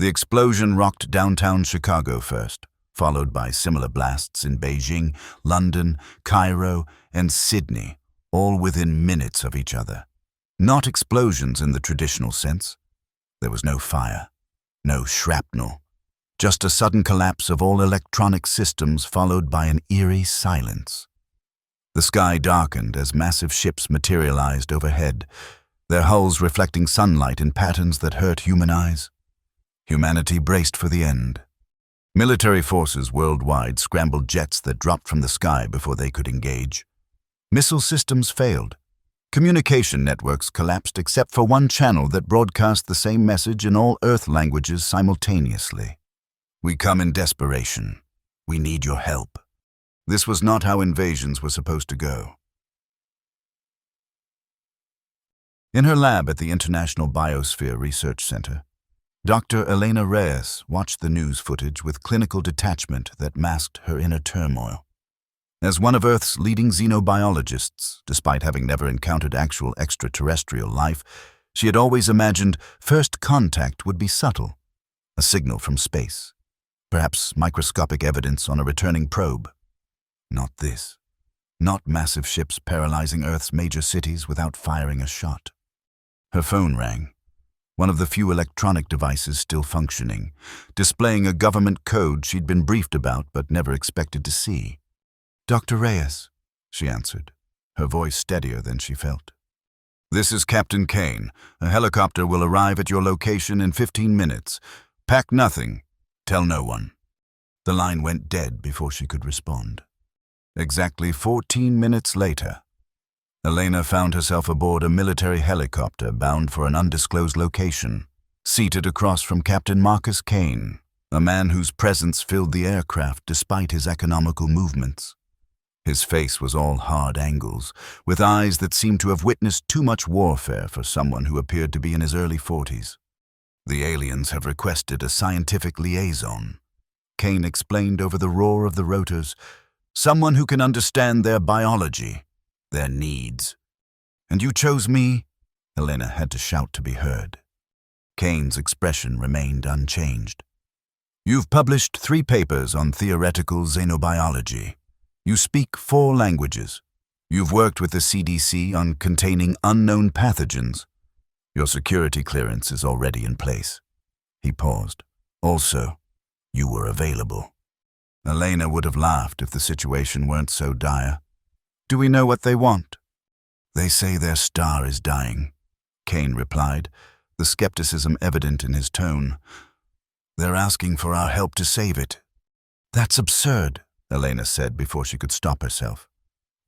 The explosion rocked downtown Chicago first, followed by similar blasts in Beijing, London, Cairo, and Sydney, all within minutes of each other. Not explosions in the traditional sense. There was no fire, no shrapnel, just a sudden collapse of all electronic systems followed by an eerie silence. The sky darkened as massive ships materialized overhead, their hulls reflecting sunlight in patterns that hurt human eyes. Humanity braced for the end. Military forces worldwide scrambled jets that dropped from the sky before they could engage. Missile systems failed. Communication networks collapsed except for one channel that broadcast the same message in all Earth languages simultaneously. "We come in desperation. We need your help." This was not how invasions were supposed to go. In her lab at the International Biosphere Research Center, Dr. Elena Reyes watched the news footage with clinical detachment that masked her inner turmoil. As one of Earth's leading xenobiologists, despite having never encountered actual extraterrestrial life, she had always imagined first contact would be subtle, a signal from space, perhaps microscopic evidence on a returning probe. Not this. Not massive ships paralyzing Earth's major cities without firing a shot. Her phone rang, one of the few electronic devices still functioning, displaying a government code she'd been briefed about but never expected to see. "Dr. Reyes," she answered, her voice steadier than she felt. "This is Captain Kane. A helicopter will arrive at your location in 15 minutes. Pack nothing. Tell no one." The line went dead before she could respond. Exactly 14 minutes later, Elena found herself aboard a military helicopter bound for an undisclosed location, seated across from Captain Marcus Kane, a man whose presence filled the aircraft despite his economical movements. His face was all hard angles, with eyes that seemed to have witnessed too much warfare for someone who appeared to be in his early 40s. "The aliens have requested a scientific liaison," Kane explained over the roar of the rotors. "Someone who can understand their biology, their needs." "And you chose me?" Elena had to shout to be heard. Kane's expression remained unchanged. "You've published 3 papers on theoretical xenobiology. You speak 4 languages. You've worked with the CDC on containing unknown pathogens. Your security clearance is already in place." He paused. "Also, you were available." Elena would have laughed if the situation weren't so dire. "Do we know what they want?" "They say their star is dying," Kane replied, the skepticism evident in his tone. "They're asking for our help to save it." "That's absurd," Elena said before she could stop herself.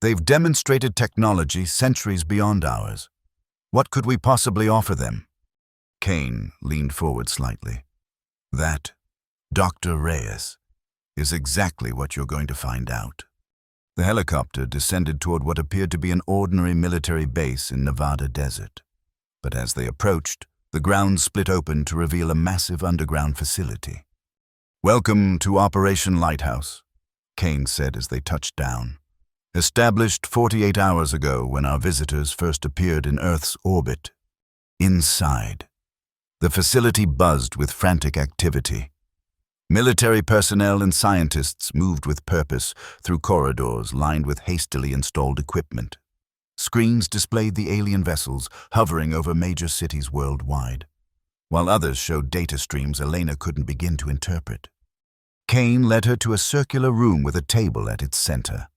"They've demonstrated technology centuries beyond ours. What could we possibly offer them?" Kane leaned forward slightly. "That, Dr. Reyes, is exactly what you're going to find out." The helicopter descended toward what appeared to be an ordinary military base in Nevada desert. But as they approached, the ground split open to reveal a massive underground facility. "Welcome to Operation Lighthouse," Kane said as they touched down. "Established 48 hours ago when our visitors first appeared in Earth's orbit." Inside, the facility buzzed with frantic activity. Military personnel and scientists moved with purpose through corridors lined with hastily installed equipment. Screens displayed the alien vessels hovering over major cities worldwide, while others showed data streams Elena couldn't begin to interpret. Kane led her to a circular room with a table at its center.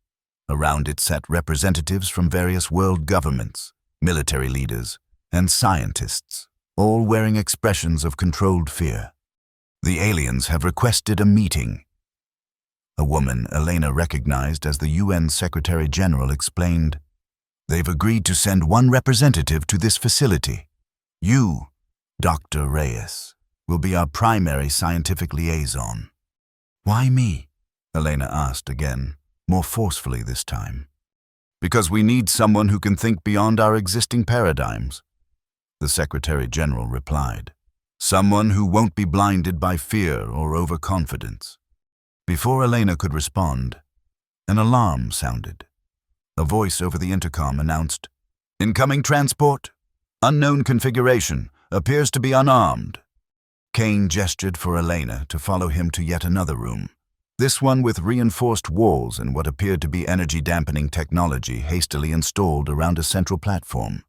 Around it sat representatives from various world governments, military leaders, and scientists, all wearing expressions of controlled fear. "The aliens have requested a meeting." A woman Elena recognized as the UN Secretary General explained, "They've agreed to send one representative to this facility. You, Dr. Reyes, will be our primary scientific liaison." "Why me?" Elena asked again, more forcefully this time. "Because we need someone who can think beyond our existing paradigms," the Secretary General replied. "Someone who won't be blinded by fear or overconfidence." Before Elena could respond, an alarm sounded. A voice over the intercom announced, "Incoming transport. Unknown configuration. Appears to be unarmed." Kane gestured for Elena to follow him to yet another room, this one with reinforced walls and what appeared to be energy-dampening technology hastily installed around a central platform.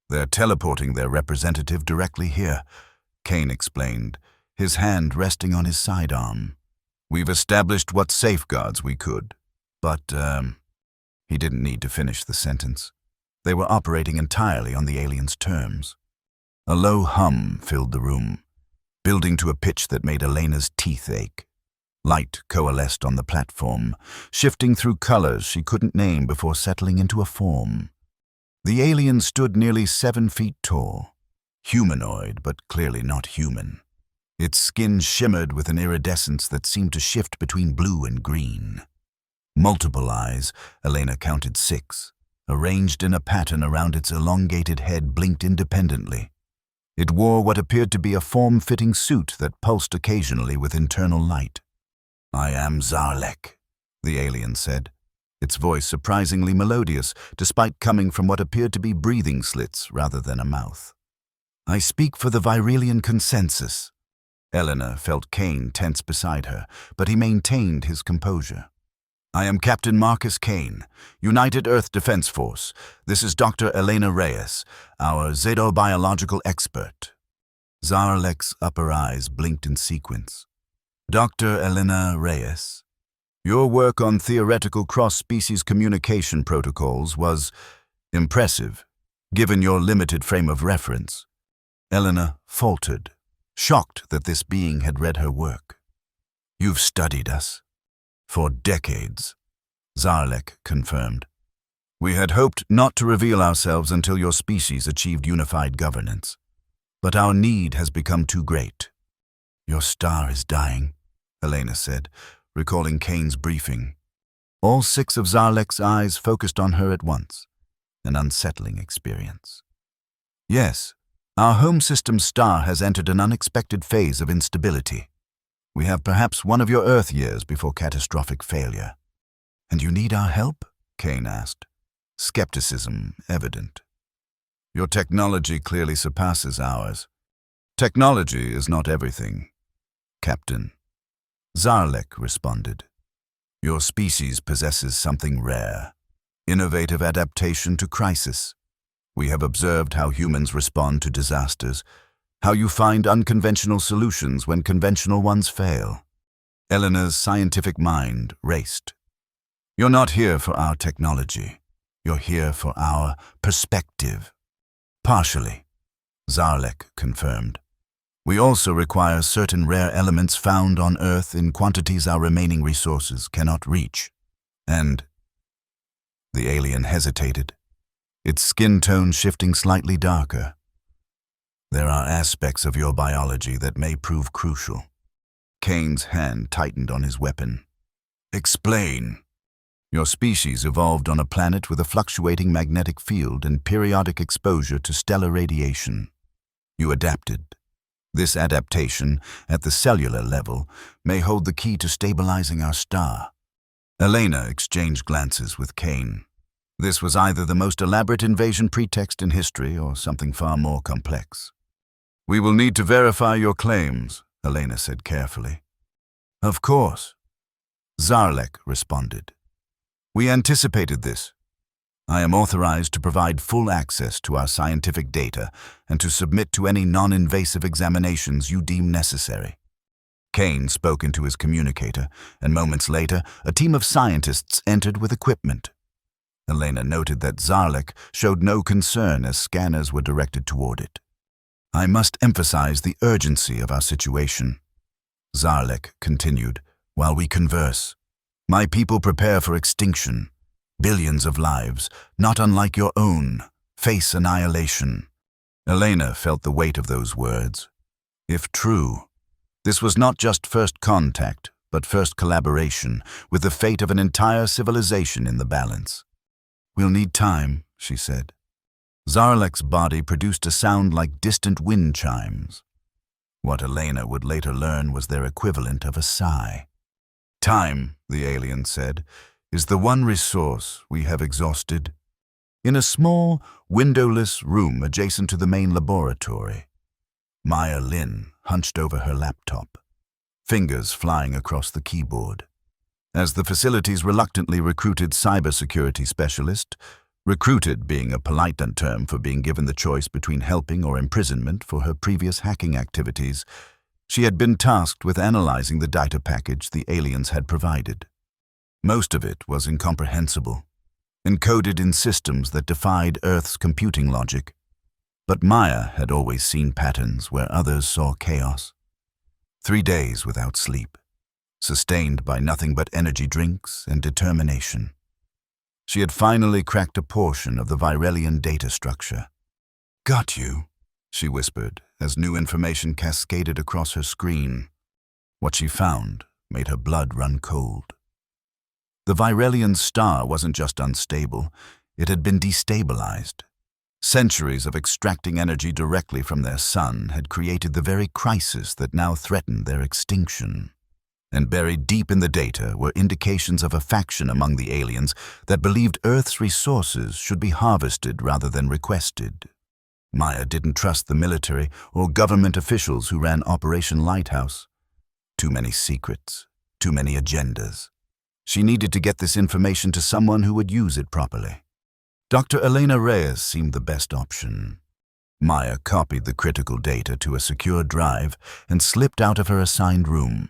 "They're teleporting their representative directly here," Kane explained, his hand resting on his sidearm. "We've established what safeguards we could, but, He didn't need to finish the sentence. They were operating entirely on the aliens' terms. A low hum filled the room, building to a pitch that made Elena's teeth ache. Light coalesced on the platform, shifting through colors she couldn't name before settling into a form. The alien stood nearly 7 feet tall, humanoid but clearly not human. Its skin shimmered with an iridescence that seemed to shift between blue and green. Multiple eyes, Elena counted 6, arranged in a pattern around its elongated head, blinked independently. It wore what appeared to be a form-fitting suit that pulsed occasionally with internal light. "I am Zarlek," the alien said, its voice surprisingly melodious, despite coming from what appeared to be breathing slits rather than a mouth. "I speak for the Virelian consensus." Elena felt Kane tense beside her, but he maintained his composure. "I am Captain Marcus Kane, United Earth Defense Force. This is Dr. Elena Reyes, our xenobiological expert." Zarlek's upper eyes blinked in sequence. "Dr. Elena Reyes, your work on theoretical cross-species communication protocols was impressive, given your limited frame of reference." Elena faltered, shocked that this being had read her work. "You've studied us." "For decades," Zarlek confirmed. "We had hoped not to reveal ourselves until your species achieved unified governance. But our need has become too great." "Your star is dying," Elena said, recalling Kane's briefing. All 6 of Zarlek's eyes focused on her at once, an unsettling experience. "Yes, our home system's star has entered an unexpected phase of instability. We have perhaps one of your Earth years before catastrophic failure." "And you need our help?" Kane asked, skepticism evident. "Your technology clearly surpasses ours. Technology is not everything, Captain." Zarlek responded. "Your species possesses something rare, innovative adaptation to crisis. We have observed how humans respond to disasters, how you find unconventional solutions when conventional ones fail." Elena's scientific mind raced. "You're not here for our technology. You're here for our perspective." "Partially," Zarlek confirmed. "We also require certain rare elements found on Earth in quantities our remaining resources cannot reach. And..." The alien hesitated, its skin tone shifting slightly darker. "There are aspects of your biology that may prove crucial." Kane's hand tightened on his weapon. "Explain." "Your species evolved on a planet with a fluctuating magnetic field and periodic exposure to stellar radiation. You adapted. This adaptation, at the cellular level, may hold the key to stabilizing our star." Elena exchanged glances with Kane. This was either the most elaborate invasion pretext in history or something far more complex. "We will need to verify your claims," Elena said carefully. "Of course," Zarlek responded. "We anticipated this. I am authorized to provide full access to our scientific data and to submit to any non-invasive examinations you deem necessary." Kane spoke into his communicator, and moments later, a team of scientists entered with equipment. Elena noted that Zarlek showed no concern as scanners were directed toward it. "I must emphasize the urgency of our situation," Zarlek continued, "while we converse. My people prepare for extinction. Billions of lives, not unlike your own, face annihilation." Elena felt the weight of those words. If true, this was not just first contact, but first collaboration, with the fate of an entire civilization in the balance. "We'll need time," she said. Zarlek's body produced a sound like distant wind chimes. What Elena would later learn was their equivalent of a sigh. "Time," the alien said, "is the one resource we have exhausted." In a small, windowless room adjacent to the main laboratory, Maya Lin hunched over her laptop, fingers flying across the keyboard. As the facility's reluctantly recruited cybersecurity specialist, recruited being a polite term for being given the choice between helping or imprisonment for her previous hacking activities, she had been tasked with analyzing the data package the aliens had provided. Most of it was incomprehensible, encoded in systems that defied Earth's computing logic. But Maya had always seen patterns where others saw chaos. 3 days without sleep, sustained by nothing but energy drinks and determination. She had finally cracked a portion of the Virelian data structure. "Got you," she whispered as new information cascaded across her screen. What she found made her blood run cold. The Virelian star wasn't just unstable, it had been destabilized. Centuries of extracting energy directly from their sun had created the very crisis that now threatened their extinction. And buried deep in the data were indications of a faction among the aliens that believed Earth's resources should be harvested rather than requested. Maya didn't trust the military or government officials who ran Operation Lighthouse. Too many secrets, too many agendas. She needed to get this information to someone who would use it properly. Dr. Elena Reyes seemed the best option. Maya copied the critical data to a secure drive and slipped out of her assigned room.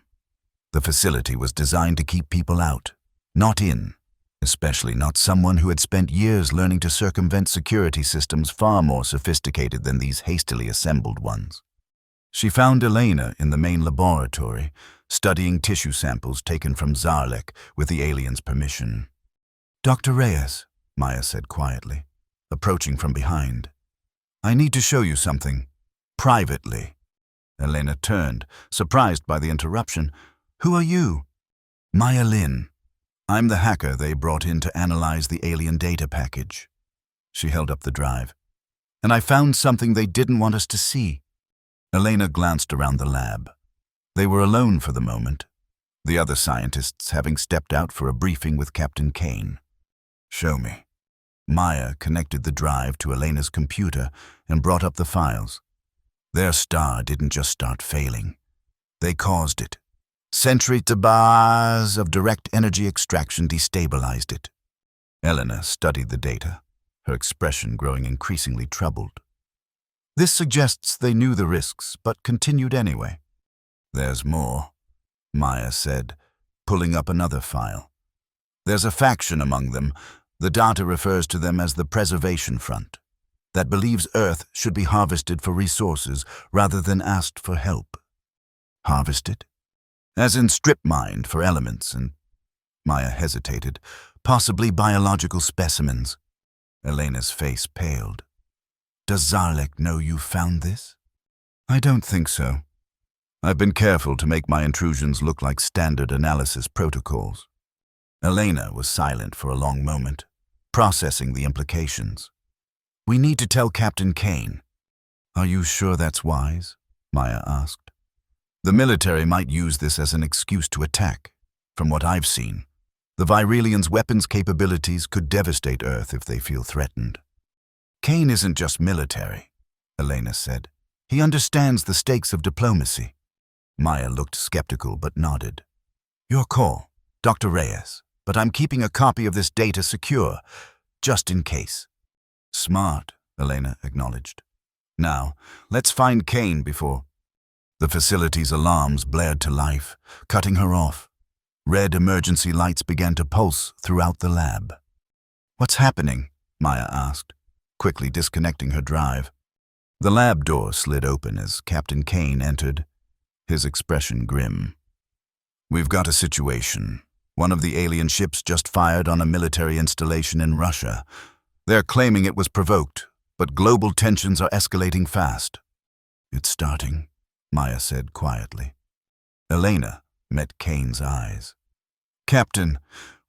The facility was designed to keep people out, not in, especially not someone who had spent years learning to circumvent security systems far more sophisticated than these hastily assembled ones. She found Elena in the main laboratory, studying tissue samples taken from Zarlek with the aliens' permission. "Dr. Reyes," Maya said quietly, approaching from behind. "I need to show you something. Privately." Elena turned, surprised by the interruption. "Who are you?" "Maya Lin. I'm the hacker they brought in to analyze the alien data package." She held up the drive. "And I found something they didn't want us to see." Elena glanced around the lab. They were alone for the moment, the other scientists having stepped out for a briefing with Captain Kane. "Show me." Maya connected the drive to Elena's computer and brought up the files. Their star didn't just start failing. They caused it. Centuries of direct energy extraction destabilized it. Elena studied the data, her expression growing increasingly troubled. "This suggests they knew the risks, but continued anyway." "There's more," Maya said, pulling up another file. "There's a faction among them. The data refers to them as the Preservation Front, that believes Earth should be harvested for resources rather than asked for help." "Harvested?" "As in strip-mined for elements and—" Maya hesitated. "Possibly biological specimens." Elena's face paled. "Does Zarlek know you found this?" "I don't think so. I've been careful to make my intrusions look like standard analysis protocols." Elena was silent for a long moment, processing the implications. "We need to tell Captain Kane." "Are you sure that's wise?" Maya asked. "The military might use this as an excuse to attack. From what I've seen, the Virelians' weapons capabilities could devastate Earth if they feel threatened." "Kane isn't just military," Elena said. "He understands the stakes of diplomacy." Maya looked skeptical but nodded. "Your call, Dr. Reyes, but I'm keeping a copy of this data secure, just in case." "Smart," Elena acknowledged. "Now, let's find Kane before—" The facility's alarms blared to life, cutting her off. Red emergency lights began to pulse throughout the lab. "What's happening?" Maya asked, quickly disconnecting her drive. The lab door slid open as Captain Kane entered, his expression grim. "We've got a situation. One of the alien ships just fired on a military installation in Russia. They're claiming it was provoked, but global tensions are escalating fast." "It's starting," Maya said quietly. Elena met Kane's eyes. "Captain,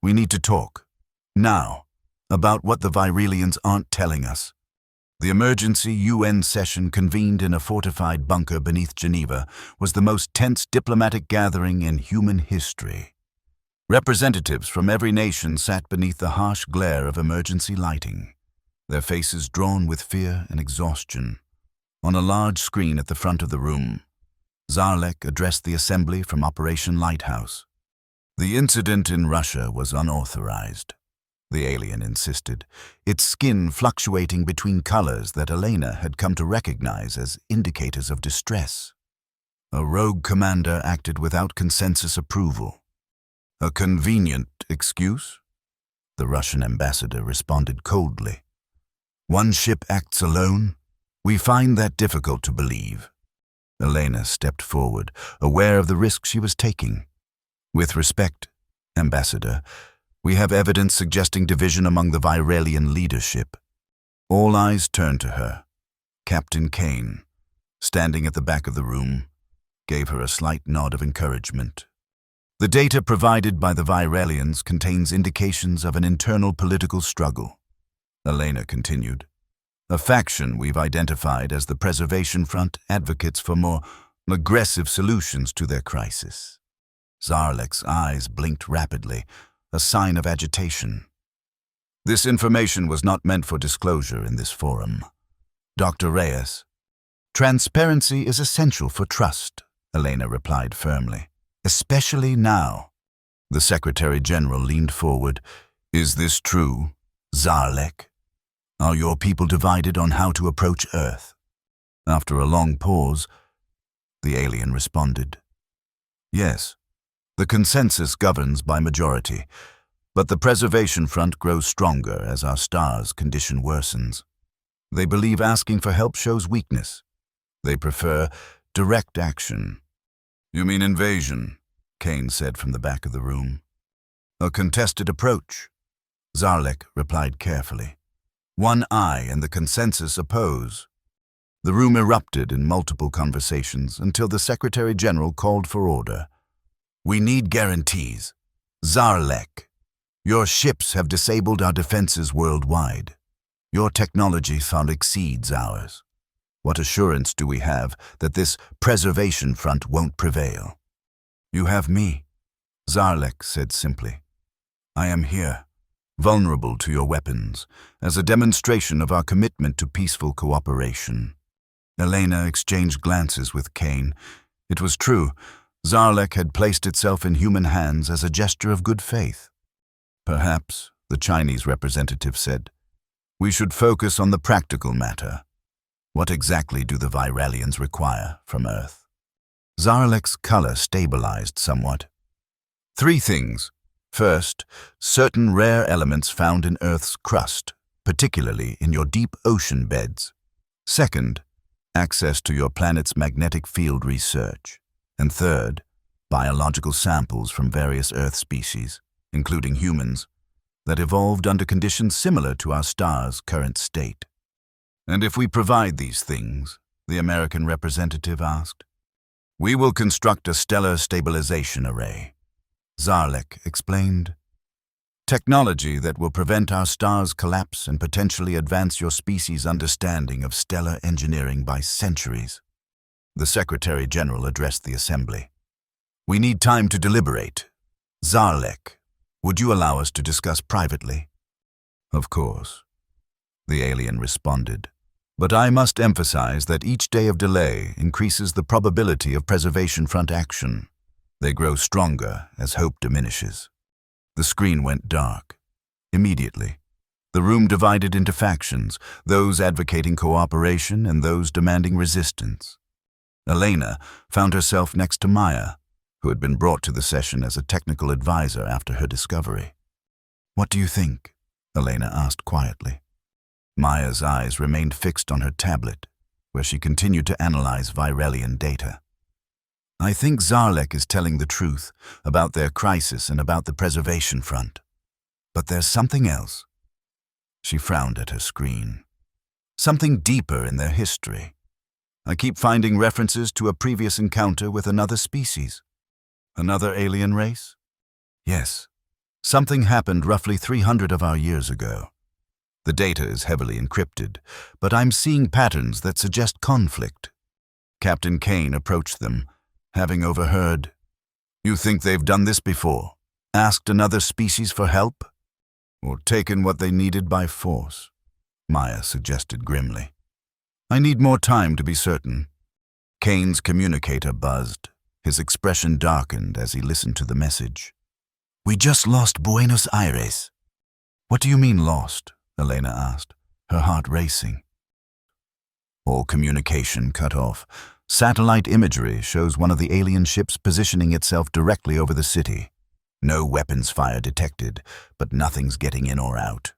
we need to talk. Now. About what the Virelians aren't telling us." The emergency UN session convened in a fortified bunker beneath Geneva was the most tense diplomatic gathering in human history. Representatives from every nation sat beneath the harsh glare of emergency lighting, their faces drawn with fear and exhaustion. On a large screen at the front of the room, Zarlek addressed the assembly from Operation Lighthouse. The incident in Russia was unauthorized, the alien insisted, its skin fluctuating between colors that Elena had come to recognize as indicators of distress. A rogue commander acted without consensus approval. A convenient excuse? The Russian ambassador responded coldly. One ship acts alone? We find that difficult to believe. Elena stepped forward, aware of the risk she was taking. With respect, Ambassador, we have evidence suggesting division among the Virelian leadership. All eyes turned to her. Captain Kane, standing at the back of the room, gave her a slight nod of encouragement. The data provided by the Virelians contains indications of an internal political struggle. Elena continued. A faction we've identified as the Preservation Front advocates for more aggressive solutions to their crisis. Zarlek's eyes blinked rapidly, a sign of agitation. This information was not meant for disclosure in this forum. Dr. Reyes, transparency is essential for trust, Elena replied firmly. Especially now. The Secretary General leaned forward. Is this true, Zarlek? Are your people divided on how to approach Earth? After a long pause, the alien responded. Yes, the consensus governs by majority, but the Preservation Front grows stronger as our star's condition worsens. They believe asking for help shows weakness. They prefer direct action. You mean invasion, Kane said from the back of the room. A contested approach, Zarlek replied carefully. One eye and the consensus oppose. The room erupted in multiple conversations until the Secretary General called for order. We need guarantees. Zarlek, your ships have disabled our defenses worldwide. Your technology far exceeds ours. What assurance do we have that this Preservation Front won't prevail? You have me, Zarlek said simply. I am here, vulnerable to your weapons, as a demonstration of our commitment to peaceful cooperation. Elena exchanged glances with Kane. It was true, Zarlek had placed itself in human hands as a gesture of good faith. Perhaps, the Chinese representative said, we should focus on the practical matter. What exactly do the Virelians require from Earth? Zarlek's color stabilized somewhat. 3 things. First, certain rare elements found in Earth's crust, particularly in your deep ocean beds. Second, access to your planet's magnetic field research. And third, biological samples from various Earth species, including humans, that evolved under conditions similar to our star's current state. And if we provide these things, the American representative asked, we will construct a stellar stabilization array. Zarlek explained. Technology that will prevent our star's collapse and potentially advance your species' understanding of stellar engineering by centuries. The Secretary General addressed the assembly. We need time to deliberate. Zarlek, would you allow us to discuss privately? Of course, the alien responded. But I must emphasize that each day of delay increases the probability of Preservation Front action. They grow stronger as hope diminishes. The screen went dark. Immediately, the room divided into factions, those advocating cooperation and those demanding resistance. Elena found herself next to Maya, who had been brought to the session as a technical advisor after her discovery. What do you think? Elena asked quietly. Maya's eyes remained fixed on her tablet, where she continued to analyze Virelian data. I think Zarlek is telling the truth about their crisis and about the Preservation Front. But there's something else. She frowned at her screen. Something deeper in their history. I keep finding references to a previous encounter with another species. Another alien race? Yes. Something happened roughly 300 of our years ago. The data is heavily encrypted, but I'm seeing patterns that suggest conflict. Captain Kane approached them, having overheard. You think they've done this before? Asked another species for help? Or taken what they needed by force? Maya suggested grimly. I need more time to be certain. Kane's communicator buzzed. His expression darkened as he listened to the message. We just lost Buenos Aires. What do you mean lost? Elena asked, her heart racing. All communication cut off. Satellite imagery shows one of the alien ships positioning itself directly over the city. No weapons fire detected, but nothing's getting in or out.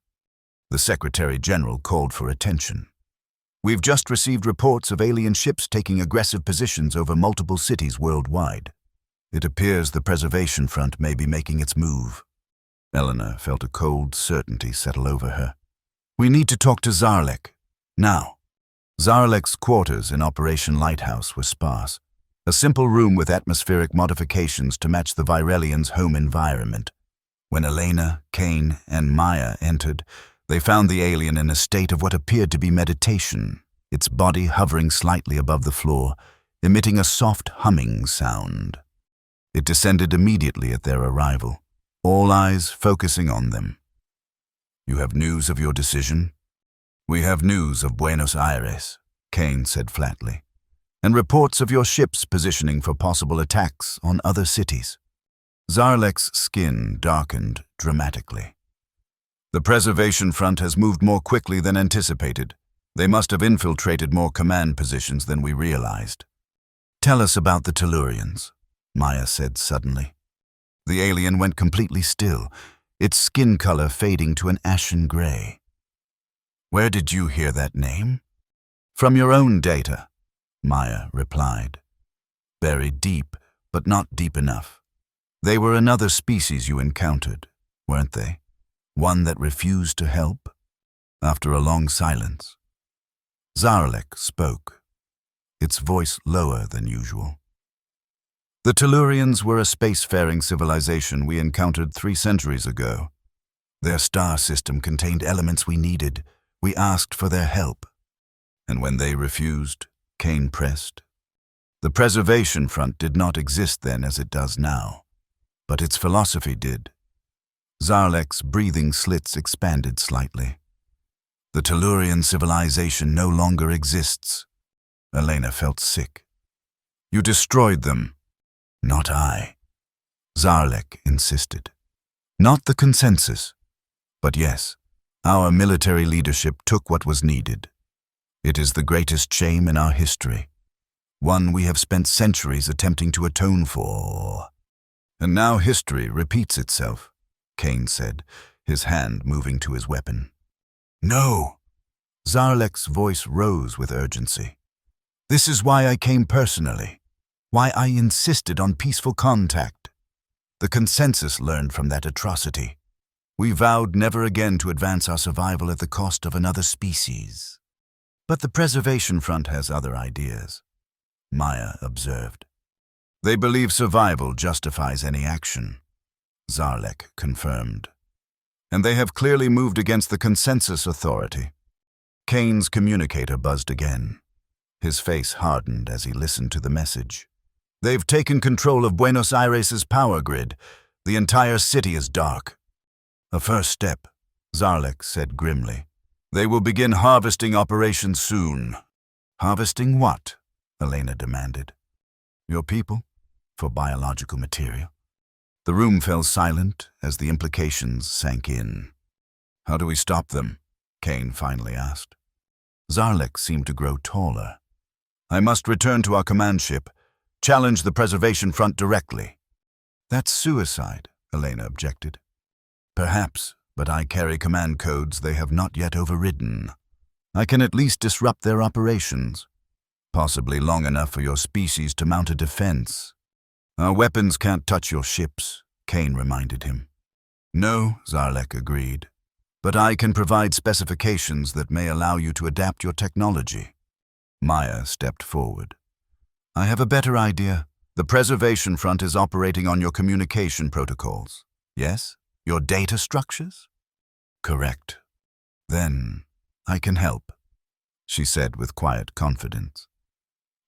The Secretary General called for attention. We've just received reports of alien ships taking aggressive positions over multiple cities worldwide. It appears the Preservation Front may be making its move. Eleanor felt a cold certainty settle over her. We need to talk to Zarlek. Now. Zarlek's quarters in Operation Lighthouse were sparse. A simple room with atmospheric modifications to match the Virelian's home environment. When Elena, Kane, and Maya entered, they found the alien in a state of what appeared to be meditation, its body hovering slightly above the floor, emitting a soft humming sound. It descended immediately at their arrival, all eyes focusing on them. You have news of your decision? We have news of Buenos Aires, Kane said flatly, and reports of your ships positioning for possible attacks on other cities. Zarlek's skin darkened dramatically. The Preservation Front has moved more quickly than anticipated. They must have infiltrated more command positions than we realized. Tell us about the Tellurians, Maya said suddenly. The alien went completely still, its skin color fading to an ashen gray. Where did you hear that name? From your own data, Maya replied. Buried deep, but not deep enough. They were another species you encountered, weren't they? One that refused to help? After a long silence, Zarlek spoke, its voice lower than usual. The Tellurians were a spacefaring civilization we encountered 3 centuries ago. Their star system contained elements we needed. We asked for their help. And when they refused, Kane pressed. The Preservation Front did not exist then as it does now, but its philosophy did. Zarlek's breathing slits expanded slightly. The Tellurian civilization no longer exists. Elena felt sick. You destroyed them. Not I. Zarlek insisted. Not the consensus. But yes, our military leadership took what was needed. It is the greatest shame in our history, one we have spent centuries attempting to atone for. And now history repeats itself, Kane said, his hand moving to his weapon. No! Zarlek's voice rose with urgency. This is why I came personally, why I insisted on peaceful contact. The consensus learned from that atrocity. We vowed never again to advance our survival at the cost of another species. But the Preservation Front has other ideas, Maya observed. They believe survival justifies any action, Zarlek confirmed. And they have clearly moved against the consensus authority. Kane's communicator buzzed again. His face hardened as he listened to the message. They've taken control of Buenos Aires' power grid. The entire city is dark. A first step, Zarlek said grimly. They will begin harvesting operations soon. Harvesting what? Elena demanded. Your people, for biological material. The room fell silent as the implications sank in. How do we stop them? Kane finally asked. Zarlek seemed to grow taller. I must return to our command ship. Challenge the Preservation Front directly. That's suicide, Elena objected. Perhaps, but I carry command codes they have not yet overridden. I can at least disrupt their operations, possibly long enough for your species to mount a defense. Our weapons can't touch your ships, Kane reminded him. No, Zarlek agreed, but I can provide specifications that may allow you to adapt your technology. Maya stepped forward. I have a better idea. The Preservation Front is operating on your communication protocols. Yes? Your data structures? Correct. Then I can help, she said with quiet confidence.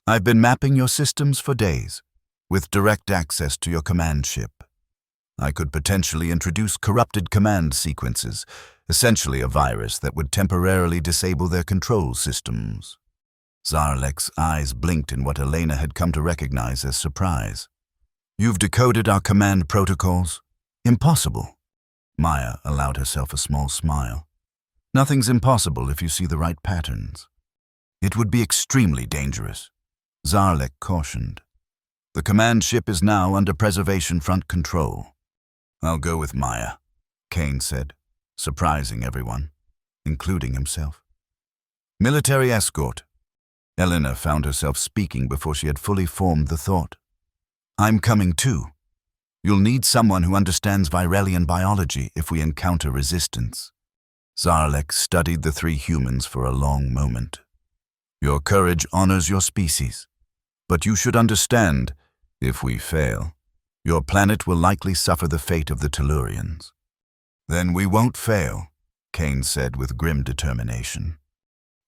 I've been mapping your systems for days, with direct access to your command ship. I could potentially introduce corrupted command sequences, essentially a virus that would temporarily disable their control systems. Zarlek's eyes blinked in what Elena had come to recognize as surprise. "You've decoded our command protocols? Impossible." Maya allowed herself a small smile. "Nothing's impossible if you see the right patterns." "It would be extremely dangerous," Zarlek cautioned. "The command ship is now under preservation front control." "I'll go with Maya," Kane said, surprising everyone, including himself. "Military escort." Elena found herself speaking before she had fully formed the thought. "I'm coming too. You'll need someone who understands Virelian biology if we encounter resistance." Zarlek studied the three humans for a long moment. "Your courage honors your species. But you should understand, if we fail, your planet will likely suffer the fate of the Tellurians." "Then we won't fail," Kane said with grim determination.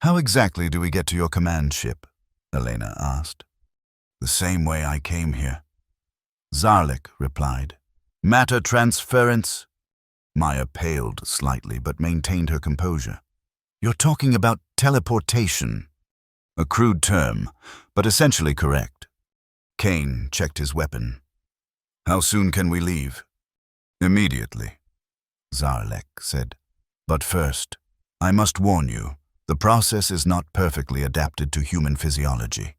"How exactly do we get to your command ship?" Elena asked. "The same way I came here," Zarlek replied. "Matter transference?" Maya paled slightly but maintained her composure. "You're talking about teleportation." "A crude term, but essentially correct." Kane checked his weapon. "How soon can we leave?" "Immediately," Zarlek said. "But first, I must warn you, the process is not perfectly adapted to human physiology.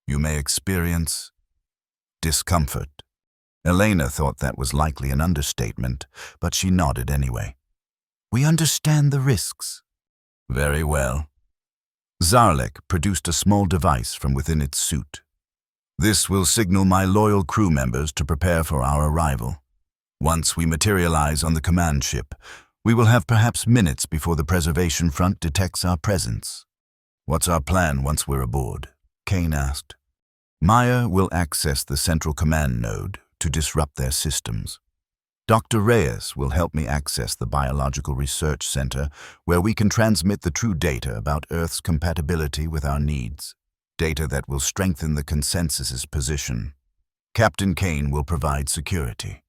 You may experience discomfort." Elena thought that was likely an understatement, but she nodded anyway. "We understand the risks." "Very well." Zarlek produced a small device from within its suit. "This will signal my loyal crew members to prepare for our arrival. Once we materialize on the command ship, we will have perhaps minutes before the preservation front detects our presence." "What's our plan once we're aboard?" Kane asked. "Maya will access the central command node to disrupt their systems. Dr. Reyes will help me access the Biological Research Center, where we can transmit the true data about Earth's compatibility with our needs, data that will strengthen the consensus's position. Captain Kane will provide security."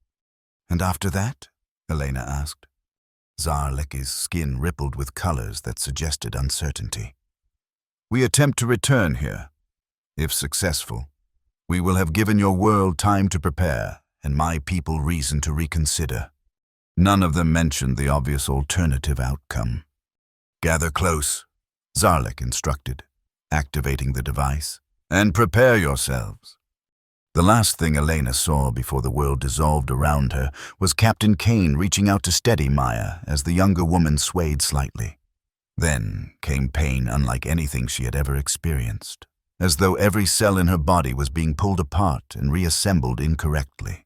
"And after that?" Elena asked. Zarlek's skin rippled with colors that suggested uncertainty. "We attempt to return here. If successful, we will have given your world time to prepare and my people reason to reconsider." None of them mentioned the obvious alternative outcome. "Gather close," Zarlek instructed, activating the device, "and prepare yourselves." The last thing Elena saw before the world dissolved around her was Captain Kane reaching out to steady Maya as the younger woman swayed slightly. Then came pain unlike anything she had ever experienced, as though every cell in her body was being pulled apart and reassembled incorrectly.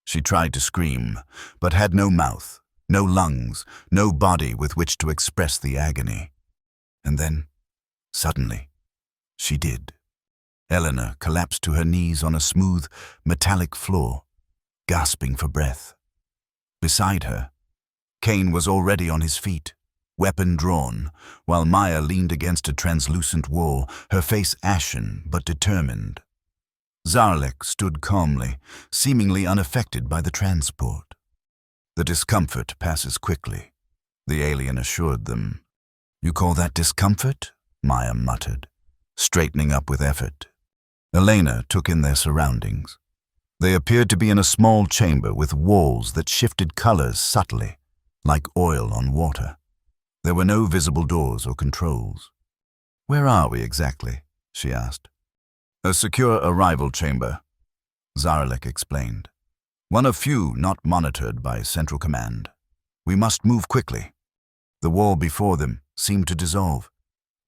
She tried to scream, but had no mouth, no lungs, no body with which to express the agony. And then, suddenly, she did. Elena collapsed to her knees on a smooth, metallic floor, gasping for breath. Beside her, Kane was already on his feet, weapon drawn, while Maya leaned against a translucent wall, her face ashen but determined. Zarlek stood calmly, seemingly unaffected by the transport. "The discomfort passes quickly," the alien assured them. "You call that discomfort?" Maya muttered, straightening up with effort. Elena took in their surroundings. They appeared to be in a small chamber with walls that shifted colors subtly, like oil on water. There were no visible doors or controls. "Where are we exactly?" she asked. "A secure arrival chamber," Zarlek explained. "One of few not monitored by Central Command. We must move quickly." The wall before them seemed to dissolve,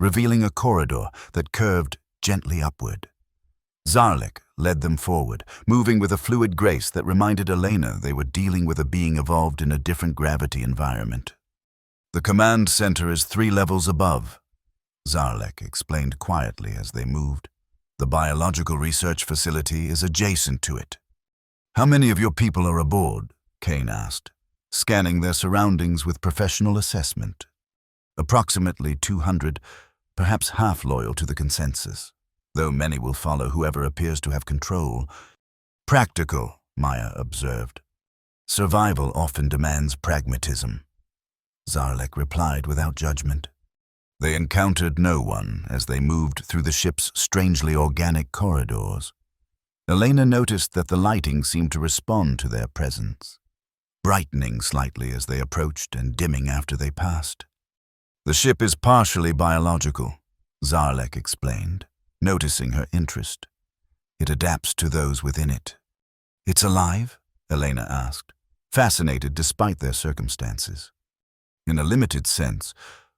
revealing a corridor that curved gently upward. Zarlek led them forward, moving with a fluid grace that reminded Elena they were dealing with a being evolved in a different gravity environment. "The command center is 3 levels above," Zarlek explained quietly as they moved. "The biological research facility is adjacent to it." "How many of your people are aboard?" Kane asked, scanning their surroundings with professional assessment. "Approximately 200, perhaps half loyal to the consensus, though many will follow whoever appears to have control." "Practical," Maya observed. "Survival often demands pragmatism," Zarlek replied without judgment. They encountered no one as they moved through the ship's strangely organic corridors. Elena noticed that the lighting seemed to respond to their presence, brightening slightly as they approached and dimming after they passed. "The ship is partially biological," Zarlek explained, noticing her interest. "It adapts to those within it." "It's alive?" Elena asked, fascinated despite their circumstances. "In a limited sense,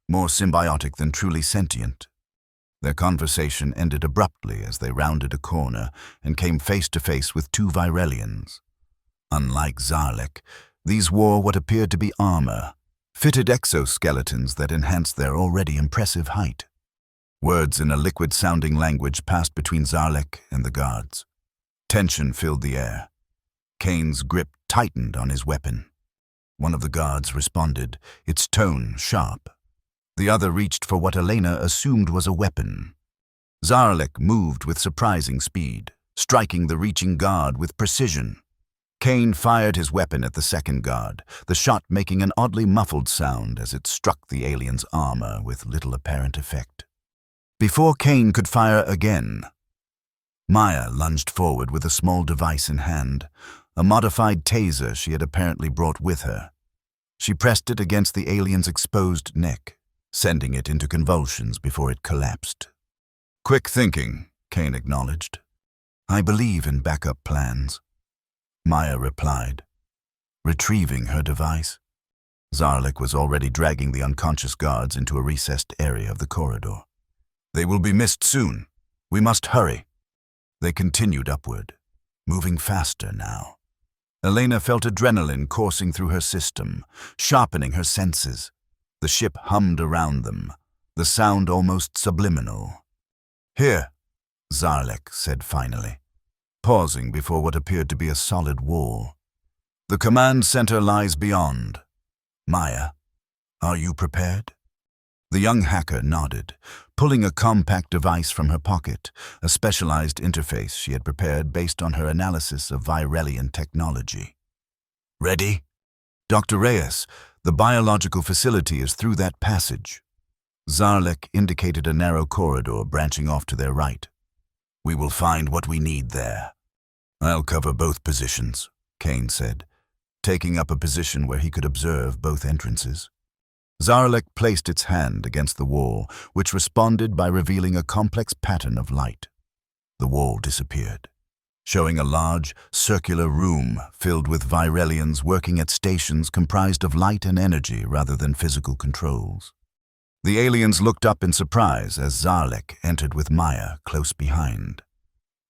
more symbiotic than truly sentient." Their conversation ended abruptly as they rounded a corner and came face to face with two Virelians. Unlike Zarlek, these wore what appeared to be armor, fitted exoskeletons that enhanced their already impressive height. Words in a liquid-sounding language passed between Zarlek and the guards. Tension filled the air. Kane's grip tightened on his weapon. One of the guards responded, its tone sharp. The other reached for what Elena assumed was a weapon. Zarlek moved with surprising speed, striking the reaching guard with precision. Kane fired his weapon at the second guard, the shot making an oddly muffled sound as it struck the alien's armor with little apparent effect. Before Kane could fire again, Maya lunged forward with a small device in hand, a modified taser she had apparently brought with her. She pressed it against the alien's exposed neck, sending it into convulsions before it collapsed. "Quick thinking," Kane acknowledged. "I believe in backup plans," Maya replied, retrieving her device. Zarlek was already dragging the unconscious guards into a recessed area of the corridor. "They will be missed soon. We must hurry." They continued upward, moving faster now. Elena felt adrenaline coursing through her system, sharpening her senses. The ship hummed around them, the sound almost subliminal. "Here," Zarlek said finally, pausing before what appeared to be a solid wall. "The command center lies beyond. Maya, are you prepared?" The young hacker nodded, pulling a compact device from her pocket, a specialized interface she had prepared based on her analysis of Virelian technology. "Ready?" "Dr. Reyes, the biological facility is through that passage." Zarlek indicated a narrow corridor branching off to their right. "We will find what we need there." "I'll cover both positions," Kane said, taking up a position where he could observe both entrances. Zarlek placed its hand against the wall, which responded by revealing a complex pattern of light. The wall disappeared, showing a large, circular room filled with Virelians working at stations comprised of light and energy rather than physical controls. The aliens looked up in surprise as Zarlek entered with Maya close behind.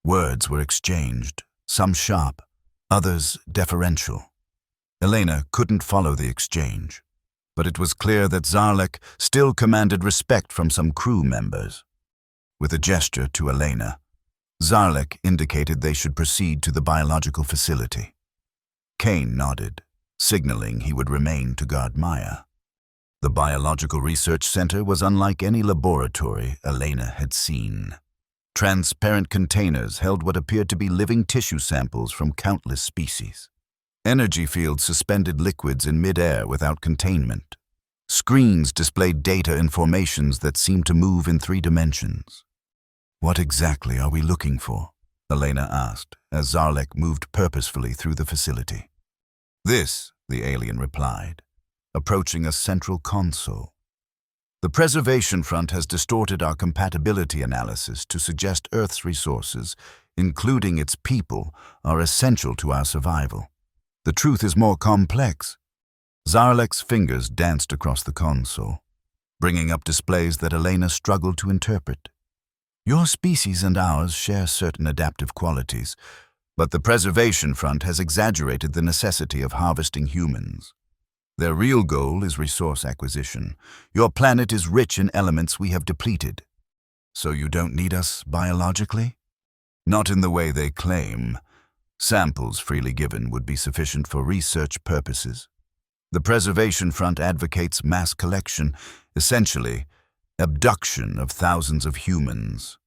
Words were exchanged, some sharp, others deferential. Elena couldn't follow the exchange, but it was clear that Zarlek still commanded respect from some crew members. With a gesture to Elena, Zarlek indicated they should proceed to the biological facility. Kane nodded, signaling he would remain to guard Maya. The Biological Research Center was unlike any laboratory Elena had seen. Transparent containers held what appeared to be living tissue samples from countless species. Energy fields suspended liquids in midair without containment. Screens displayed data and formations that seemed to move in 3 dimensions. "What exactly are we looking for?" Elena asked, as Zarlek moved purposefully through the facility. "This," the alien replied, approaching a central console. "The Preservation Front has distorted our compatibility analysis to suggest Earth's resources, including its people, are essential to our survival. The truth is more complex." Zarlek's fingers danced across the console, bringing up displays that Elena struggled to interpret. "Your species and ours share certain adaptive qualities, but the Preservation Front has exaggerated the necessity of harvesting humans. Their real goal is resource acquisition. Your planet is rich in elements we have depleted. So you don't need us biologically?" "Not in the way they claim. Samples freely given would be sufficient for research purposes. The Preservation Front advocates mass collection, essentially abduction of thousands of humans."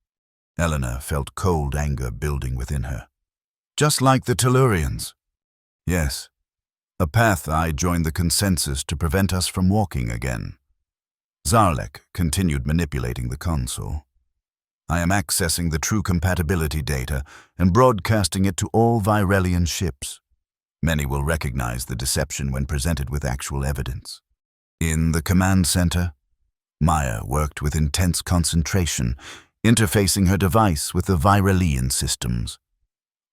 Elena felt cold anger building within her. "Just like the Tellurians." "Yes. A path I joined the consensus to prevent us from walking again." Zarlek continued manipulating the console. I am accessing the true compatibility data and broadcasting it to all Virelian ships. Many will recognize the deception when presented with actual evidence. In the command center, Maya worked with intense concentration, interfacing her device with the Virelian systems.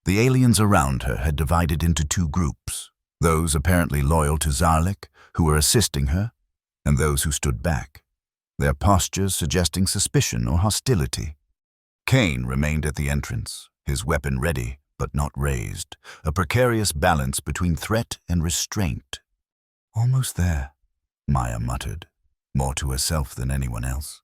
The aliens around her had divided into two groups, those apparently loyal to Zarlek, who were assisting her, and those who stood back, their postures suggesting suspicion or hostility. Kane remained at the entrance, his weapon ready but not raised, a precarious balance between threat and restraint. "Almost there," Maya muttered, more to herself than anyone else.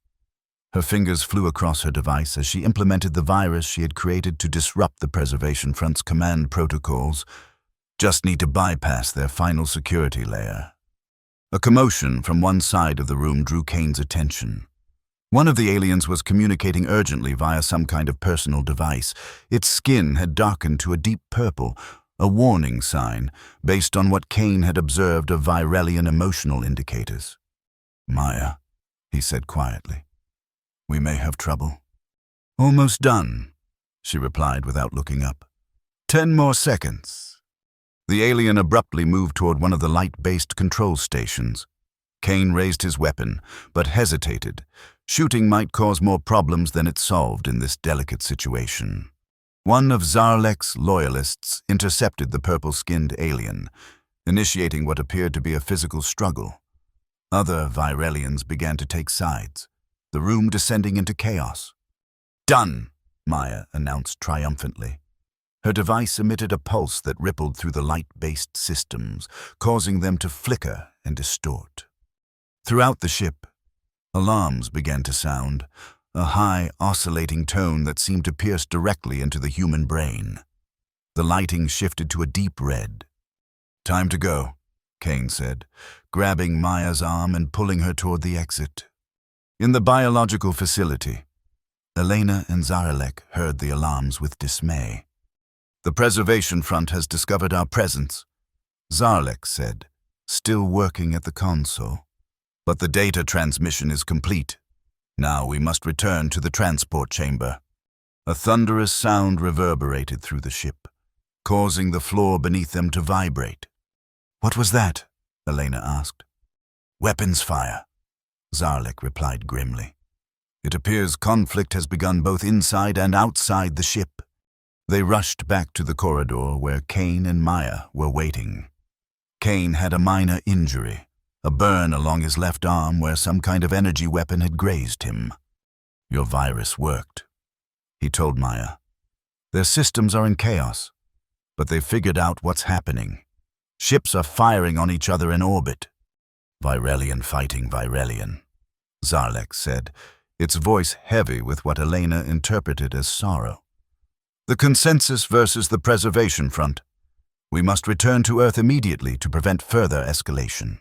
Her fingers flew across her device as she implemented the virus she had created to disrupt the Preservation Front's command protocols. Just need to bypass their final security layer. A commotion from one side of the room drew Kane's attention. One of the aliens was communicating urgently via some kind of personal device. Its skin had darkened to a deep purple, a warning sign based on what Kane had observed of Virelian emotional indicators. "Maya," he said quietly, "we may have trouble." "Almost done," she replied without looking up. 10 more seconds." The alien abruptly moved toward one of the light-based control stations. Kane raised his weapon, but hesitated. Shooting might cause more problems than it solved in this delicate situation. One of Zarlek's loyalists intercepted the purple-skinned alien, initiating what appeared to be a physical struggle. Other Virelians began to take sides, the room descending into chaos. "Done," Maya announced triumphantly. Her device emitted a pulse that rippled through the light-based systems, causing them to flicker and distort. Throughout the ship, alarms began to sound, a high, oscillating tone that seemed to pierce directly into the human brain. The lighting shifted to a deep red. "Time to go," Kane said, grabbing Maya's arm and pulling her toward the exit. In the biological facility, Elena and Zarlek heard the alarms with dismay. "The Preservation Front has discovered our presence," Zarlek said, still working at the console. "But the data transmission is complete. Now we must return to the transport chamber." A thunderous sound reverberated through the ship, causing the floor beneath them to vibrate. "What was that?" Elena asked. "Weapons fire," Zarlek replied grimly. "It appears conflict has begun both inside and outside the ship." They rushed back to the corridor where Kane and Maya were waiting. Kane had a minor injury, a burn along his left arm where some kind of energy weapon had grazed him. "Your virus worked," he told Maya. "Their systems are in chaos, but they've figured out what's happening. Ships are firing on each other in orbit." "Virelian fighting Virelian," Zarlek said, its voice heavy with what Elena interpreted as sorrow. "The consensus versus the Preservation Front. We must return to Earth immediately to prevent further escalation."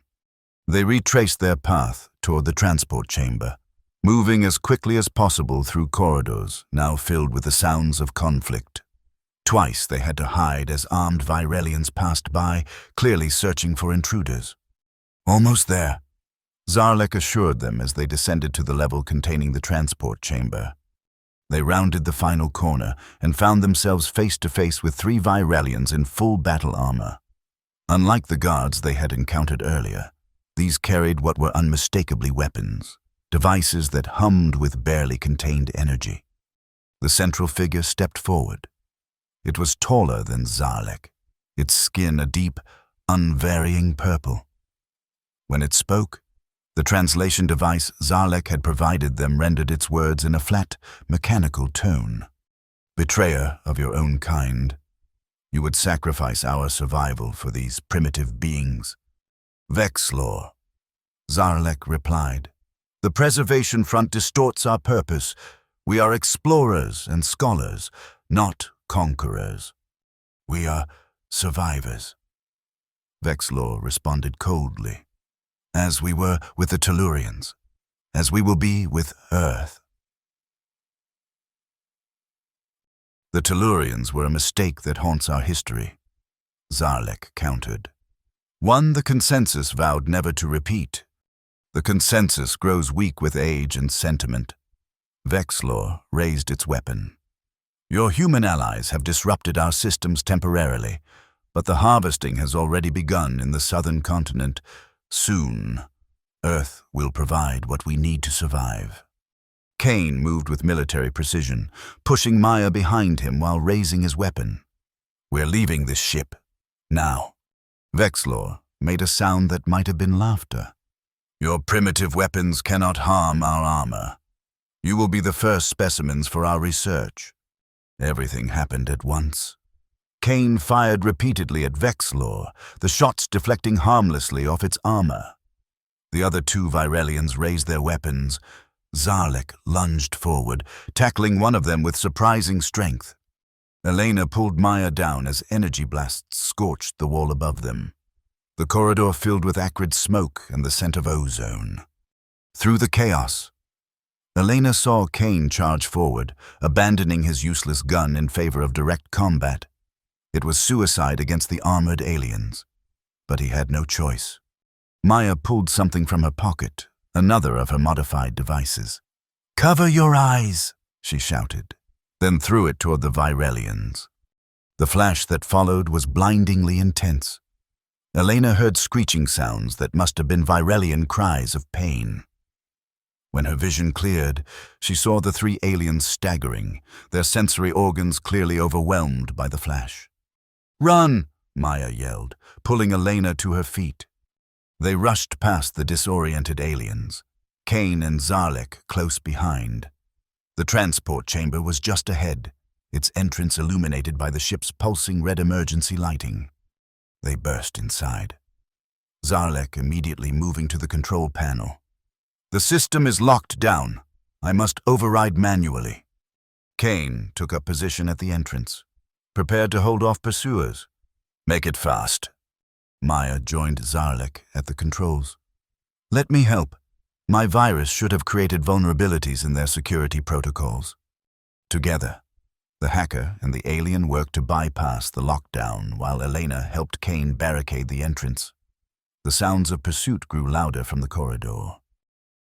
They retraced their path toward the transport chamber, moving as quickly as possible through corridors now filled with the sounds of conflict. Twice they had to hide as armed Virelians passed by, clearly searching for intruders. "Almost there," Zarlek assured them as they descended to the level containing the transport chamber. They rounded the final corner and found themselves face to face with 3 Virelians in full battle armor. Unlike the guards they had encountered earlier, these carried what were unmistakably weapons, devices that hummed with barely contained energy. The central figure stepped forward. It was taller than Zarlek, its skin a deep, unvarying purple. When it spoke, the translation device Zarlek had provided them rendered its words in a flat, mechanical tone. "Betrayer of your own kind, you would sacrifice our survival for these primitive beings." "Vexlor," Zarlek replied. "The Preservation Front distorts our purpose. We are explorers and scholars, not conquerors. We are survivors." Vexlor responded coldly. "As we were with the Tellurians, as we will be with Earth." "The Tellurians were a mistake that haunts our history," Zarlek countered. "One the consensus vowed never to repeat. The consensus grows weak with age and sentiment. Vexlor raised its weapon. Your human allies have disrupted our systems temporarily, but the harvesting has already begun in the southern continent. Soon, Earth will provide what we need to survive. Kane moved with military precision, pushing Maya behind him while raising his weapon. We're leaving this ship. Now. Vexlor made a sound that might have been laughter. Your primitive weapons cannot harm our armor. You will be the first specimens for our research. Everything happened at once. Kane fired repeatedly at Vexlor, the shots deflecting harmlessly off its armor. The other two Virelians raised their weapons. Zarlek lunged forward, tackling one of them with surprising strength. Elena pulled Maya down as energy blasts scorched the wall above them. The corridor filled with acrid smoke and the scent of ozone. Through the chaos, Elena saw Kane charge forward, abandoning his useless gun in favor of direct combat. It was suicide against the armored aliens. But he had no choice. Maya pulled something from her pocket, another of her modified devices. "Cover your eyes," she shouted, then threw it toward the Virelians. The flash that followed was blindingly intense. Elena heard screeching sounds that must have been Virelian cries of pain. When her vision cleared, she saw the three aliens staggering, their sensory organs clearly overwhelmed by the flash. "Run!" Maya yelled, pulling Elena to her feet. They rushed past the disoriented aliens, Kane and Zarlek close behind. The transport chamber was just ahead, its entrance illuminated by the ship's pulsing red emergency lighting. They burst inside. Zarlek immediately moving to the control panel. "The system is locked down. I must override manually." Kane took up position at the entrance, prepared to hold off pursuers. "Make it fast." Maya joined Zarlek at the controls. "Let me help. My virus should have created vulnerabilities in their security protocols." Together, the hacker and the alien worked to bypass the lockdown while Elena helped Kane barricade the entrance. The sounds of pursuit grew louder from the corridor.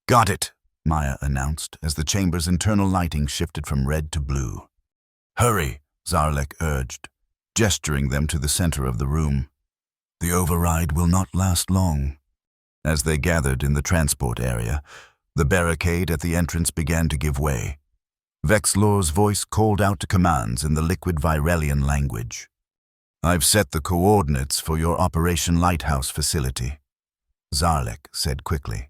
"Got it," Maya announced as the chamber's internal lighting shifted from red to blue. "Hurry," Zarlek urged, gesturing them to the center of the room. "The override will not last long." As they gathered in the transport area, the barricade at the entrance began to give way. Vexlor's voice called out commands in the liquid Virelian language. "I've set the coordinates for your Operation Lighthouse facility," Zarlek said quickly.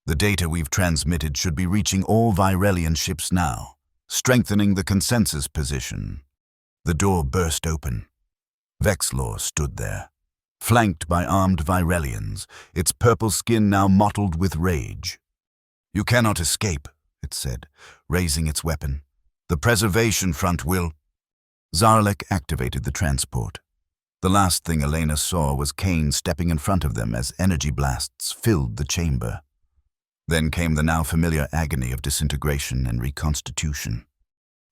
"The data we've transmitted should be reaching all Virelian ships now, strengthening the consensus position." The door burst open. Vexlor stood there, flanked by armed Virelians, its purple skin now mottled with rage. "You cannot escape," it said, raising its weapon. "The preservation front will—" Zarlek activated the transport. The last thing Elena saw was Kane stepping in front of them as energy blasts filled the chamber. Then came the now familiar agony of disintegration and reconstitution.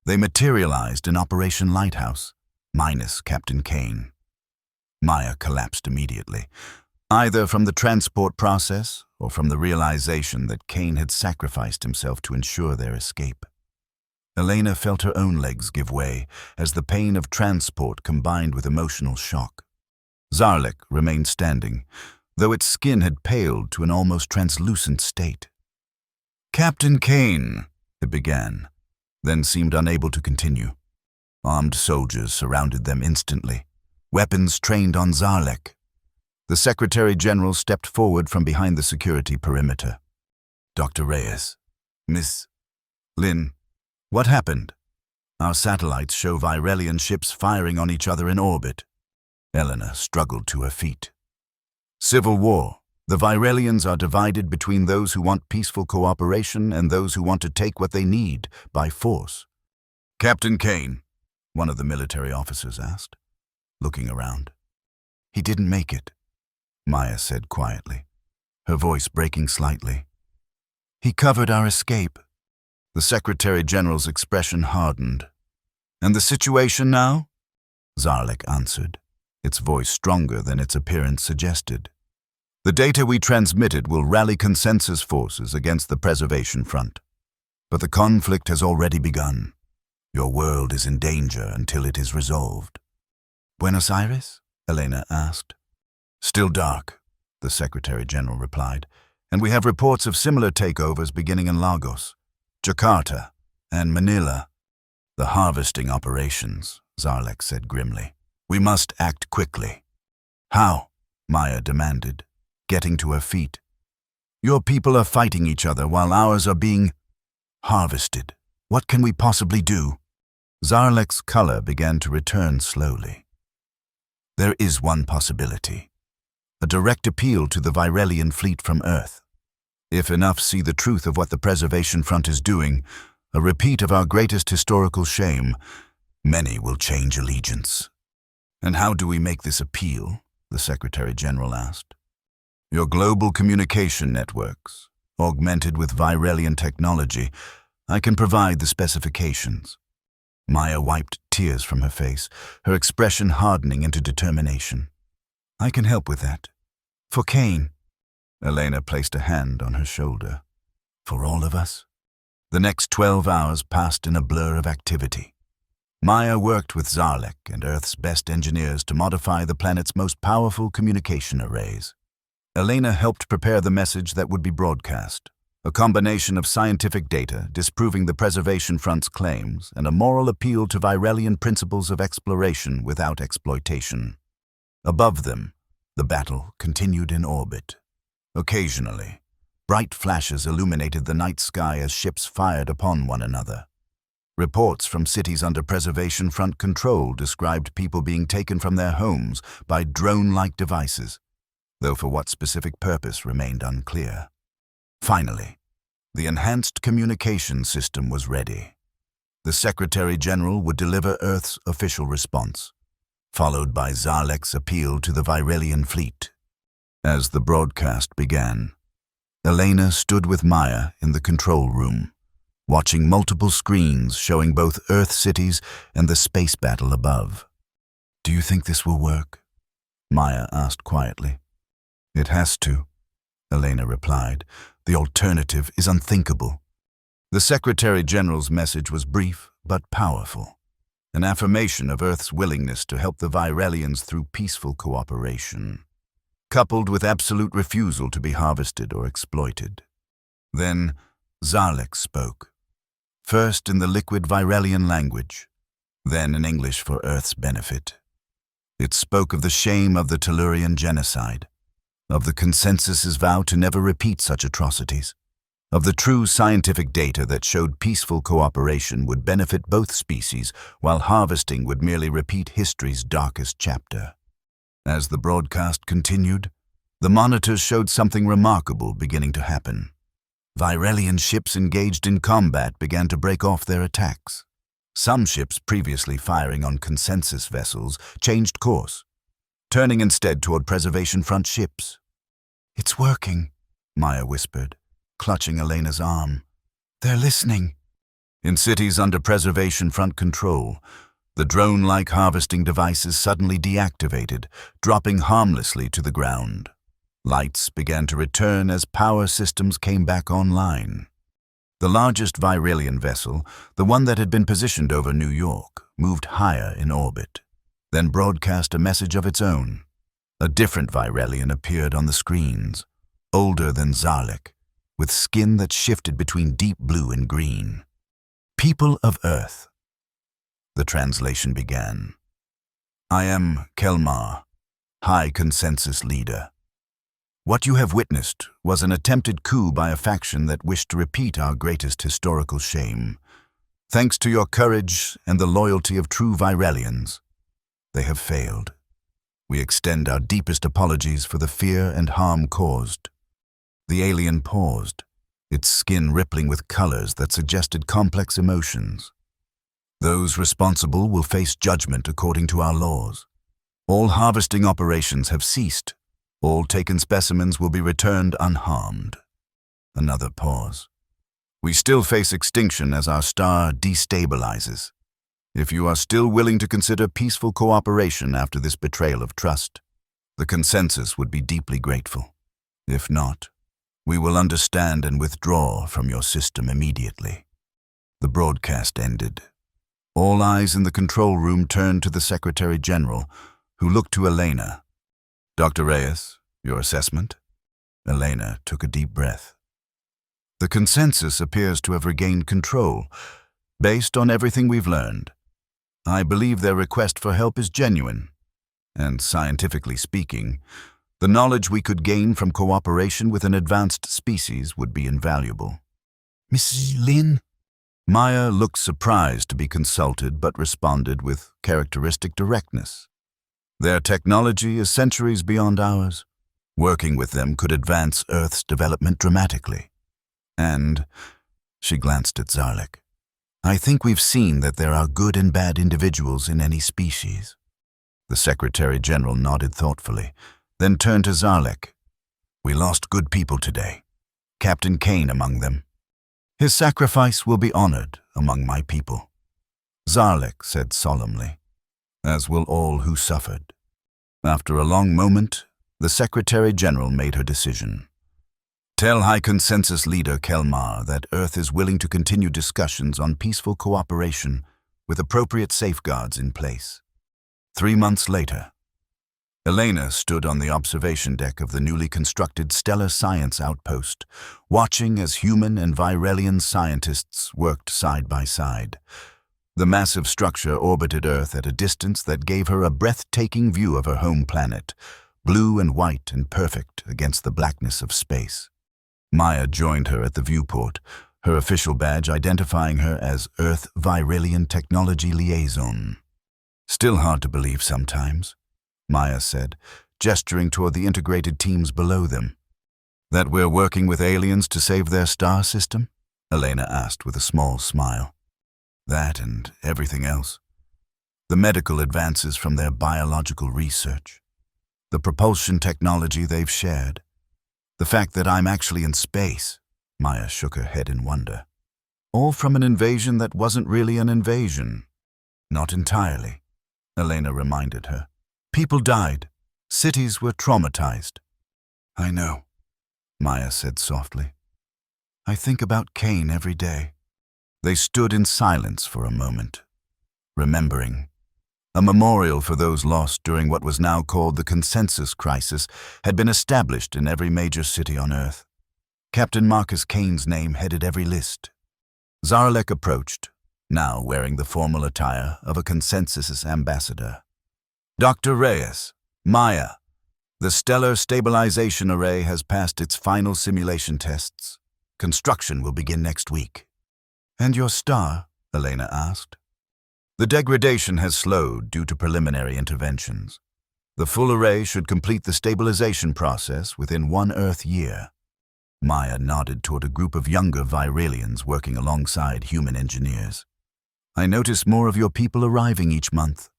They materialized in Operation Lighthouse, minus Captain Kane. Maya collapsed immediately, either from the transport process or from the realization that Kane had sacrificed himself to ensure their escape. Elena felt her own legs give way as the pain of transport combined with emotional shock. Zarlek remained standing, though its skin had paled to an almost translucent state. "Captain Kane," it began, then seemed unable to continue. Armed soldiers surrounded them instantly, weapons trained on Zarlek. The Secretary General stepped forward from behind the security perimeter. "Dr. Reyes, Miss Lin, what happened? Our satellites show Virelian ships firing on each other in orbit." Elena struggled to her feet. "Civil war. The Virelians are divided between those who want peaceful cooperation and those who want to take what they need by force." "Captain Kane," one of the military officers asked, looking around. "He didn't make it," Maya said quietly, her voice breaking slightly. "He covered our escape." The Secretary General's expression hardened. "And the situation now?" Zarlek answered, its voice stronger than its appearance suggested. The data we transmitted will rally consensus forces against the Preservation Front. But the conflict has already begun. Your world is in danger until it is resolved. Buenos Aires? Elena asked. Still dark, the Secretary General replied, and we have reports of similar takeovers beginning in Lagos, Jakarta, and Manila. The harvesting operations, Zarlek said grimly. We must act quickly. How? Maya demanded, getting to her feet. Your people are fighting each other while ours are being harvested. What can we possibly do? Zarlek's color began to return slowly. There is one possibility. A direct appeal to the Virelian fleet from Earth. If enough see the truth of what the Preservation Front is doing, a repeat of our greatest historical shame, many will change allegiance. And how do we make this appeal? The Secretary General asked. Your global communication networks, augmented with Virelian technology, I can provide the specifications. Maya wiped tears from her face, her expression hardening into determination. I can help with that. For Kane. Elena placed a hand on her shoulder. For all of us? The next 12 hours passed in a blur of activity. Maya worked with Zarlek and Earth's best engineers to modify the planet's most powerful communication arrays. Elena helped prepare the message that would be broadcast, a combination of scientific data disproving the Preservation Front's claims and a moral appeal to Virelian principles of exploration without exploitation. Above them, the battle continued in orbit. Occasionally, bright flashes illuminated the night sky as ships fired upon one another. Reports from cities under Preservation Front control described people being taken from their homes by drone-like devices, though for what specific purpose remained unclear. Finally, the enhanced communication system was ready. The Secretary General would deliver Earth's official response, followed by Zarlek's appeal to the Virelian fleet. As the broadcast began, Elena stood with Maya in the control room, watching multiple screens showing both Earth cities and the space battle above. Do you think this will work? Maya asked quietly. It has to, Elena replied. The alternative is unthinkable. The Secretary General's message was brief but powerful, an affirmation of Earth's willingness to help the Virelians through peaceful cooperation, coupled with absolute refusal to be harvested or exploited. Then Zarlek spoke, first in the liquid Virelian language, then in English for Earth's benefit. It spoke of the shame of the Tellurian genocide, of the consensus's vow to never repeat such atrocities, of the true scientific data that showed peaceful cooperation would benefit both species, while harvesting would merely repeat history's darkest chapter. As the broadcast continued, the monitors showed something remarkable beginning to happen. Virelian ships engaged in combat began to break off their attacks. Some ships previously firing on consensus vessels changed course, turning instead toward Preservation Front ships. It's working, Maya whispered, clutching Elena's arm. They're listening. In cities under Preservation Front control, the drone-like harvesting devices suddenly deactivated, dropping harmlessly to the ground. Lights began to return as power systems came back online. The largest Virelian vessel, the one that had been positioned over New York, moved higher in orbit, then broadcast a message of its own. A different Virelian appeared on the screens, older than Zarlek, with skin that shifted between deep blue and green. People of Earth. The translation began. I am Kelmar, High Consensus Leader. What you have witnessed was an attempted coup by a faction that wished to repeat our greatest historical shame. Thanks to your courage and the loyalty of true Virelians, they have failed. We extend our deepest apologies for the fear and harm caused. The alien paused, its skin rippling with colors that suggested complex emotions. Those responsible will face judgment according to our laws. All harvesting operations have ceased. All taken specimens will be returned unharmed. Another pause. We still face extinction as our star destabilizes. If you are still willing to consider peaceful cooperation after this betrayal of trust, the consensus would be deeply grateful. If not, we will understand and withdraw from your system immediately." The broadcast ended. All eyes in the control room turned to the Secretary General, who looked to Elena. "Dr. Reyes, your assessment?" Elena took a deep breath. "The consensus appears to have regained control, based on everything we've learned. I believe their request for help is genuine, and scientifically speaking, the knowledge we could gain from cooperation with an advanced species would be invaluable." "Mrs. Lin?" Maya looked surprised to be consulted, but responded with characteristic directness. "Their technology is centuries beyond ours. Working with them could advance Earth's development dramatically. And," she glanced at Zarlek, "I think we've seen that there are good and bad individuals in any species." The Secretary General nodded thoughtfully, then turned to Zarlek. "We lost good people today, Captain Kane among them. His sacrifice will be honored among my people," Zarlek said solemnly, "as will all who suffered." After a long moment, the Secretary General made her decision. "Tell High Consensus Leader Kelmar that Earth is willing to continue discussions on peaceful cooperation with appropriate safeguards in place." 3 months later, Elena stood on the observation deck of the newly constructed Stellar Science Outpost, watching as human and Virelian scientists worked side by side. The massive structure orbited Earth at a distance that gave her a breathtaking view of her home planet, blue and white and perfect against the blackness of space. Maya joined her at the viewport, her official badge identifying her as Earth Virelian Technology Liaison. "Still hard to believe sometimes," Maya said, gesturing toward the integrated teams below them. "That we're working with aliens to save their star system?" Elena asked with a small smile. "That and everything else. The medical advances from their biological research. The propulsion technology they've shared. The fact that I'm actually in space." Maya shook her head in wonder. "All from an invasion that wasn't really an invasion." "Not entirely," Elena reminded her. "People died. Cities were traumatized." "I know," Maya said softly. "I think about Kane every day." They stood in silence for a moment, remembering. A memorial for those lost during what was now called the Consensus Crisis had been established in every major city on Earth. Captain Marcus Kane's name headed every list. Zarlek approached, now wearing the formal attire of a Consensus ambassador. "Dr. Reyes, Maya, the Stellar Stabilization Array has passed its final simulation tests. Construction will begin next week." "And your star?" Elena asked. "The degradation has slowed due to preliminary interventions. The full array should complete the stabilization process within 1 Earth year." Maya nodded toward a group of younger Virelians working alongside human engineers. "I notice more of your people arriving each month."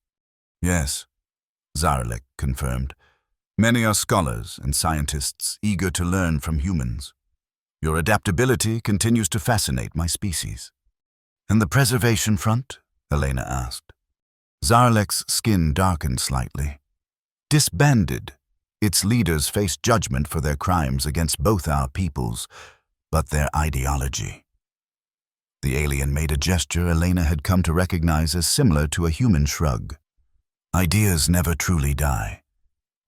"Yes," Zarlek confirmed. "Many are scholars and scientists eager to learn from humans. Your adaptability continues to fascinate my species." "And the preservation front?" Elena asked. Zarlek's skin darkened slightly. "Disbanded. Its leaders face judgment for their crimes against both our peoples, but their ideology." The alien made a gesture Elena had come to recognize as similar to a human shrug. "Ideas never truly die.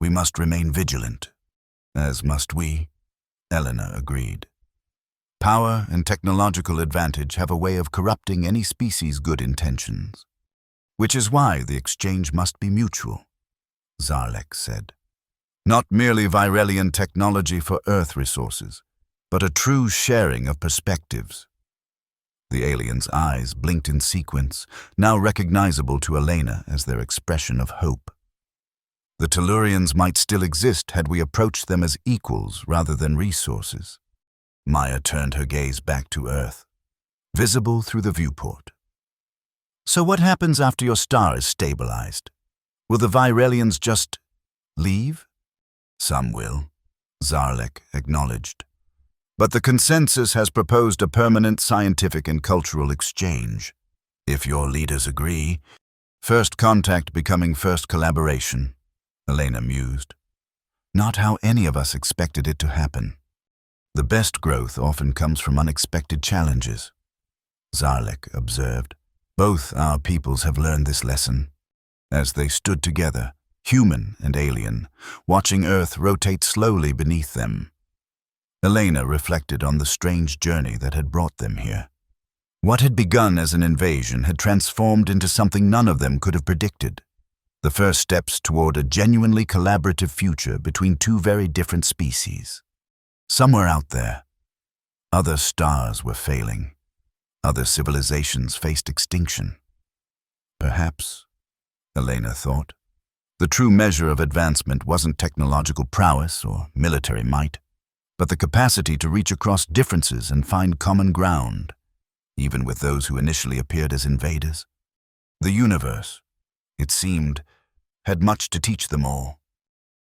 We must remain vigilant." "As must we," Elena agreed. "Power and technological advantage have a way of corrupting any species' good intentions. Which is why the exchange must be mutual," Zarlek said. "Not merely Virelian technology for Earth resources, but a true sharing of perspectives." The alien's eyes blinked in sequence, now recognizable to Elena as their expression of hope. "The Tellurians might still exist had we approached them as equals rather than resources." Maya turned her gaze back to Earth, visible through the viewport. "So what happens after your star is stabilized? Will the Virelians just leave?" "Some will," Zarlek acknowledged. "But the Consensus has proposed a permanent scientific and cultural exchange. If your leaders agree, first contact becoming first collaboration," Elena mused. not how any of us expected it to happen. The best growth often comes from unexpected challenges, Zarlik observed. Both our peoples have learned this lesson. As they stood together, human and alien, watching Earth rotate slowly beneath them. Elena reflected on the strange journey that had brought them here. What had begun as an invasion had transformed into something none of them could have predicted. The first steps toward a genuinely collaborative future between two very different species. Somewhere out there, other stars were failing. Other civilizations faced extinction. Perhaps, Elena thought, the true measure of advancement wasn't technological prowess or military might, but the capacity to reach across differences and find common ground, even with those who initially appeared as invaders. The universe, it seemed, had much to teach them all.